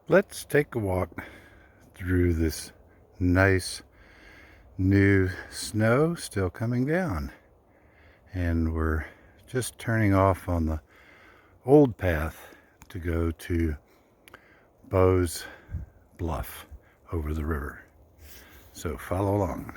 Let's take a walk through this nice new snow still coming down. And we're just turning off on the old path to go to Beau Bluff over the river. So follow along.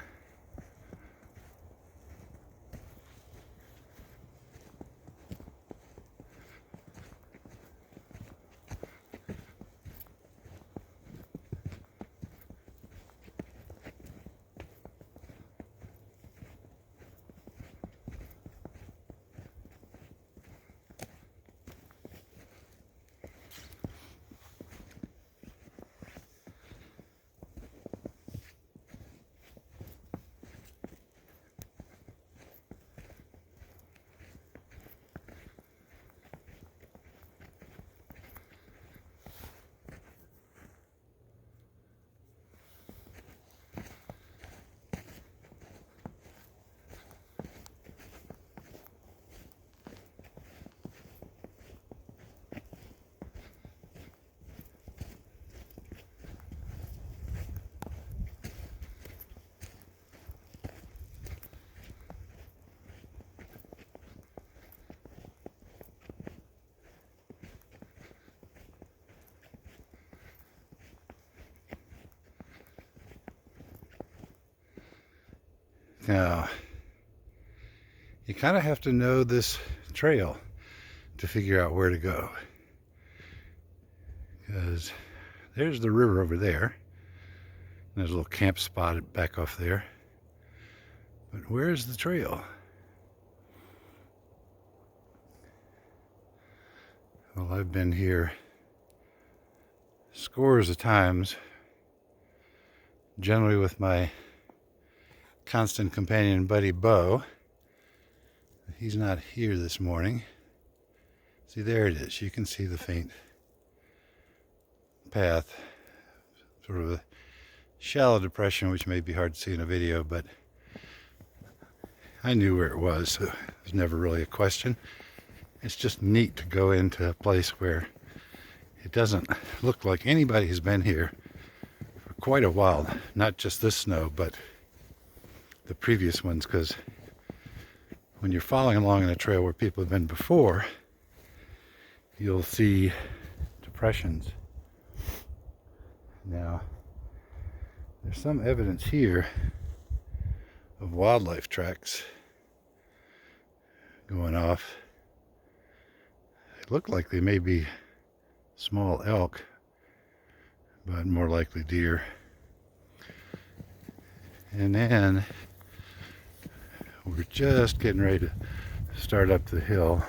Now, you kind of have to know this trail to figure out where to go. Because there's the river over there. There's a little camp spot back off there. But where's the trail? Well, I've been here scores of times, generally with my constant companion buddy Beau. He's not here this morning. See, there it is. You can see the faint path, sort of a shallow depression, which may be hard to see in a video, but I knew where it was, so it was never really a question. It's just neat to go into a place where it doesn't look like anybody has been here for quite a while. Not just this snow, but the previous ones, because when you're following along in a trail where people have been before, you'll see depressions. Now, there's some evidence here of wildlife tracks going off. They look like they may be small elk, but more likely deer. And then we're just getting ready to start up the hill.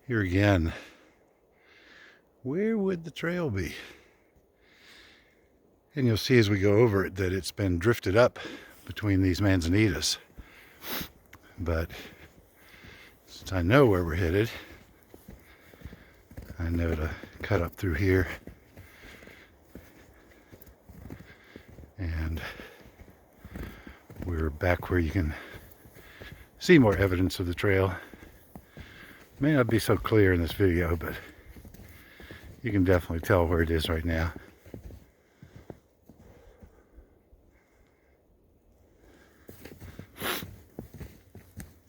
Here again, where would the trail be? And you'll see as we go over it that it's been drifted up between these manzanitas. But since I know where we're headed, I know to cut up through here. And we're back where you can see more evidence of the trail. May not be so clear in this video, but you can definitely tell where it is right now.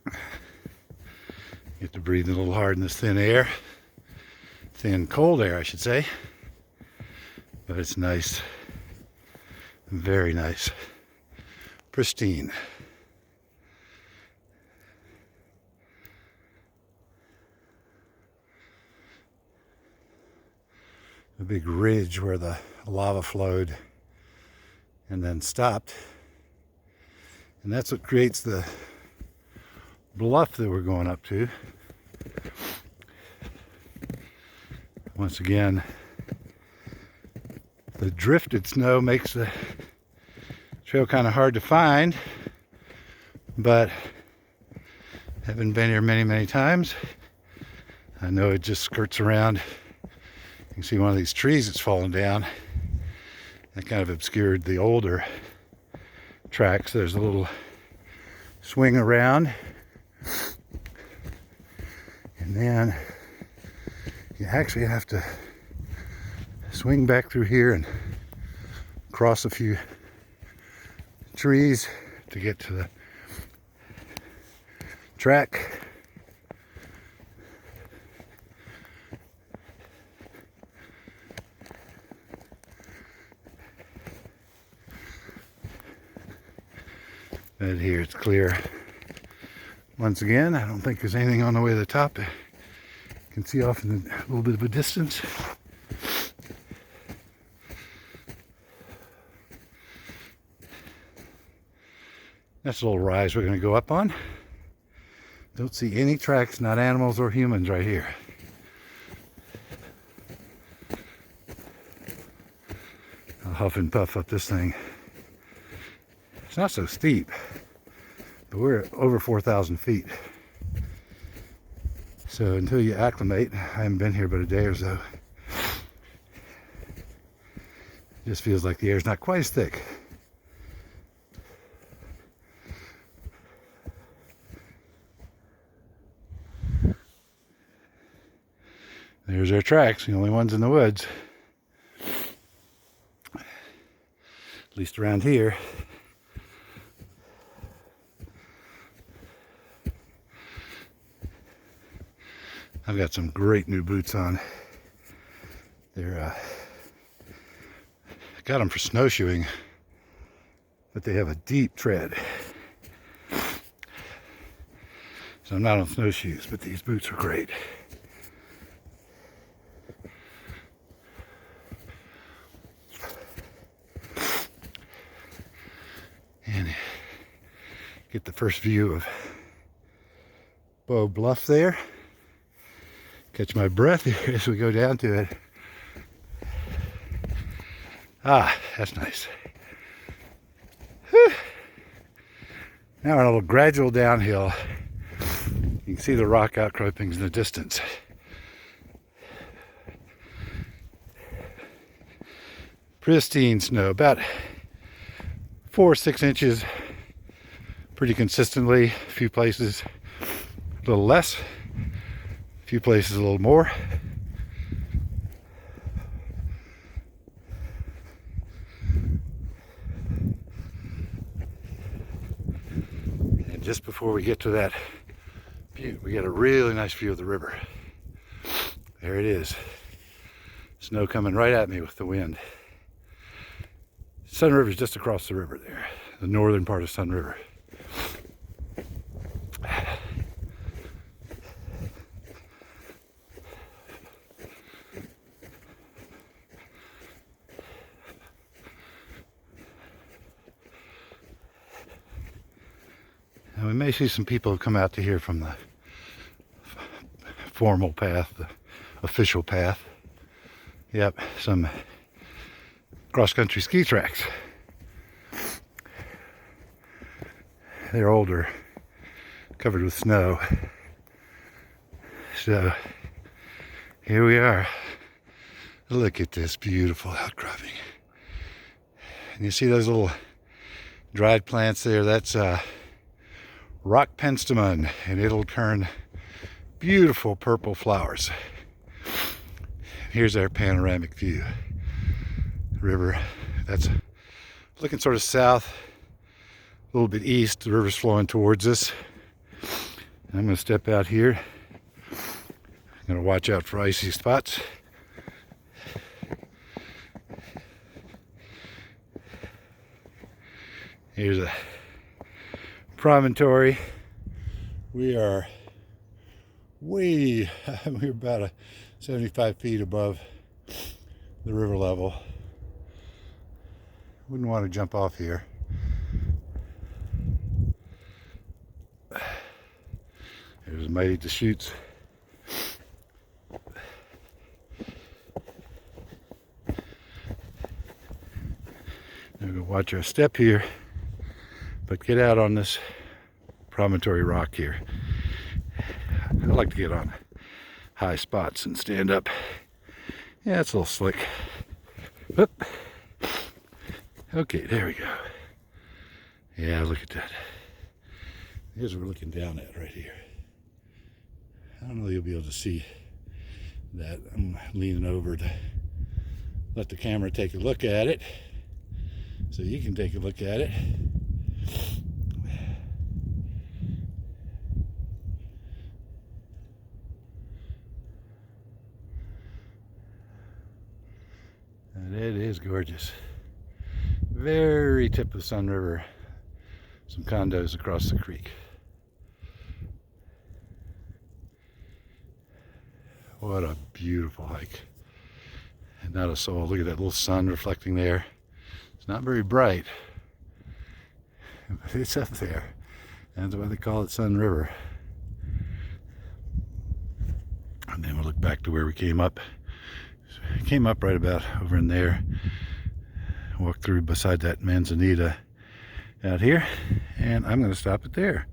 You have to breathe a little hard in this thin air. Thin, cold air, I should say. But it's nice. Very nice. Pristine. A big ridge where the lava flowed and then stopped. And that's what creates the bluff that we're going up to. Once again, The drifted snow makes the trail kind of hard to find, but having been here many, many times, I know it just skirts around. You can see one of these trees that's fallen down. That kind of obscured the older tracks. There's a little swing around, and then you actually have to swing back through here and cross a few trees to get to the track. But here it's clear. Once again, I don't think there's anything on the way to the top. You can see off in a little bit of a distance. That's a little rise we're going to go up on. Don't see any tracks, not animals or humans right here. I'll huff and puff up this thing. It's not so steep, but we're at over 4,000 feet. So until you acclimate, I haven't been here but a day or so. It just feels like the air's not quite as thick. There's our tracks, the only ones in the woods. At least around here. I've got some great new boots on. They're, I got them for snowshoeing, but they have a deep tread. So I'm not on snowshoes, but these boots are great. And get the first view of Beau Bluff there. Catch my breath here as we go down to it. Ah, that's nice. Whew. Now we're on a little gradual downhill. You can see the rock outcroppings in the distance. Pristine snow, about 4 or 6 inches pretty consistently. A few places a little less. A few places a little more. And just before we get to that view, we get a really nice view of the river. There it is. Snow coming right at me with the wind. Sun River's just across the river there, the northern part of Sun River. And we may see some people who come out to here from the formal path, the official path. Yep, some cross-country ski tracks. They're older, covered with snow. So here we are. Look at this beautiful outcropping. And you see those little dried plants there? That's rock penstemon, and it'll turn beautiful purple flowers. Here's our panoramic view. River, that's looking sort of south, a little bit east. The river's flowing towards us. And I'm going to step out here. I'm going to watch out for icy spots. Here's a promontory. We are we're about 75 feet above the river level. Wouldn't want to jump off here. There's mighty Deschutes. We're gonna watch our step here, but get out on this promontory rock here. I like to get on high spots and stand up. Yeah, it's a little slick. Whoop. Okay, there we go. Yeah, look at that. Here's what we're looking down at right here. I don't know if you'll be able to see that. I'm leaning over to let the camera take a look at it so you can take a look at it. And it is gorgeous. Very tip of Sun River. Some condos across the creek. What a beautiful hike. And not a soul. Look at that little sun reflecting there. It's not very bright, but it's up there. That's why they call it Sun River. And then we'll look back to where we came up. Came up right about over in there. Walked through beside that manzanita out here. And I'm going to stop it there.